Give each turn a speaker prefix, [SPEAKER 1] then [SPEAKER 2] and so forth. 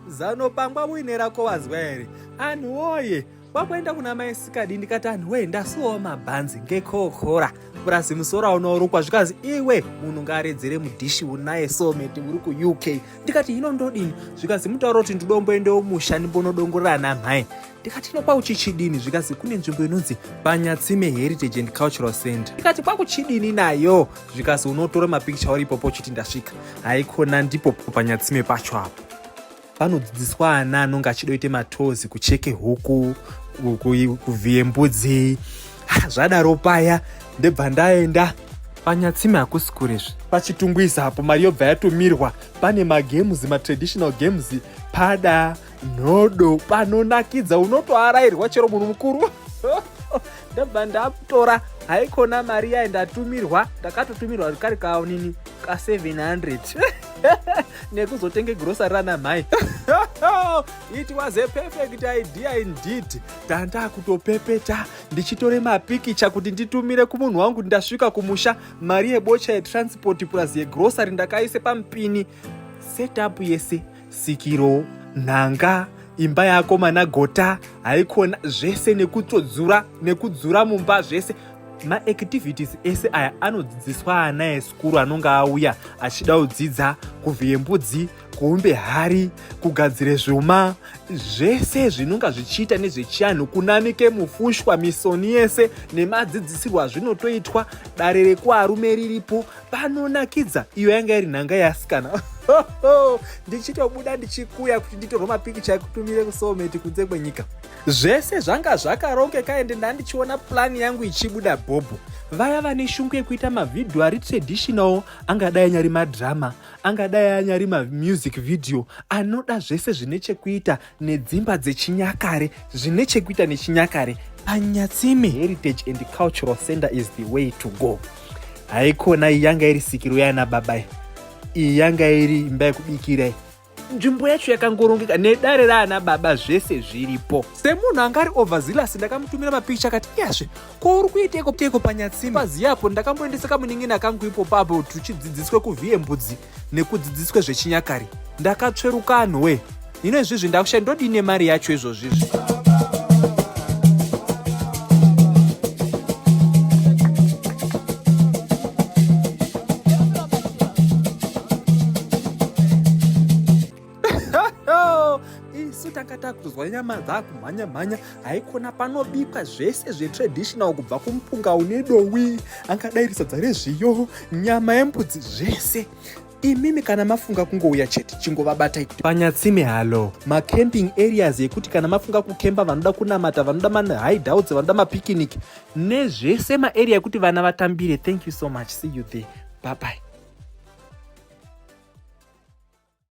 [SPEAKER 1] Zanopangwa muine rako wazwa here. Anhuwoye, kwakuenda kuna mai sikadi ndikati anhuwoye ndasuwawo mabhanzi ngekokora. Purasi musoro unorukwa zvikazi iwe munhu ngaaredzere mudhishi unaye soulmate uri ku-UK. Ndikati hino ndodini? Zvikazi mutaura kuti ndidomboendewo musha ndimbonodongorera ana mhai. Ndikati hino kwakuchichidini? Zvikazi kune nzvimbo inonzi Panyatsime Heritage and Cultural Center. Ndikati kwakuchidini nayo? Zvikazi unotora mapikicha uri ipopo uchiti ndasvika. Haikona ndipo Panyatsime pacho apo. Panodzidziswa ana anonga achida kuita matozi, kucheke huku, kuvhiye mbudzi. Zvadaro paya ndebva ndaenda Panyatsime hakusi kurezve. Pachitungwiza apo mari yobva yatumirwa. Pane magames, traditional games, pada, nhodo, panonakidza unotoarairwa chero munhu mukuru. Ndabva ndatora haikona mari yaindatumirwa, ndakatotumirwa kari kaonini ka 700 nekuzotenge grocery rana mhai. It was a perfect idea indeed. Tanda kutopepeta ndichitore mapikicha kuti nditumire kumunhu wangu ndasvika kumusha. Mari yebocha yetransport plus yegrocery ndakaise pamupini. Setup yese, sikiro, nhanga, imba yako managota, haikona zvese nekudzura mumba zvese. Maactivities ese aya anodzidziswa ana esikuru anonga auya achida kudzidza kuvhiye mbudzi, kuumbe hari, kugadzire zvuma, zvese zvinonga zvichiita nezvechianhu, kunamike mufushwa, misoni yese nemadzidzisirwa zvinotoitwa. Dare rekuarume riripo, panonakidza. Iyo yanga iri nhanga yasikana. Ndichitobuda ndichikuya kuti nditorwe mapikicha ekutumire kusoulmate kunze kwenyika. Zvese zvanga zvakarongeka ende ndandichiona plani yangu ichibuda bhobho. Vaya vane shungu yekuita mavhidhiyo ari traditional, angadai anyari madrama, angadai anyari mamusic video, anoda zvese zvine chekuita nedzimba dzechinyakare, zvine chekuita nechinyakare. Panyatsime Heritage and Cultural Center is the way to go. Haikona iyi yanga iri sikiro yana babai, iyi yanga iri imba yekubikira. Nzvimbo yacho yakangorongeka nedare raana baba zvese zviripo. Semunhu angari overzealous ndakamutumira mapikicha akati iyazve ko uri kuiteko Panyatsime. Paziyapo ndakamboendesa kamunin'ina kangu ipopo apo tuchidzidziswe kuvhiye mbudzi nekudzidziswe zvechinyakare. Ndakatsveruka anhuwe. Hino izvizvi ndakusha ndodine mari yacho izvozvizvi. Isu takata kuzwa nyama dzakumhanya-mhanya. Haikona panobikwa zvese zvetraditional, kubva kumupunga une dowi, angadai sadza rezviyo, nyama yembudzi, zvese. Imimi kana mafunga kungouya chete chingovabatai kuti Panyatsime halo. Macamping areas yekuti kana mafunga kukemba, vanoda kunamata, vanoda mahideouts, vanoda mapicnic, nezvese maarea yekuti vana vatambire. Thank you so much. See you there. Bye bye.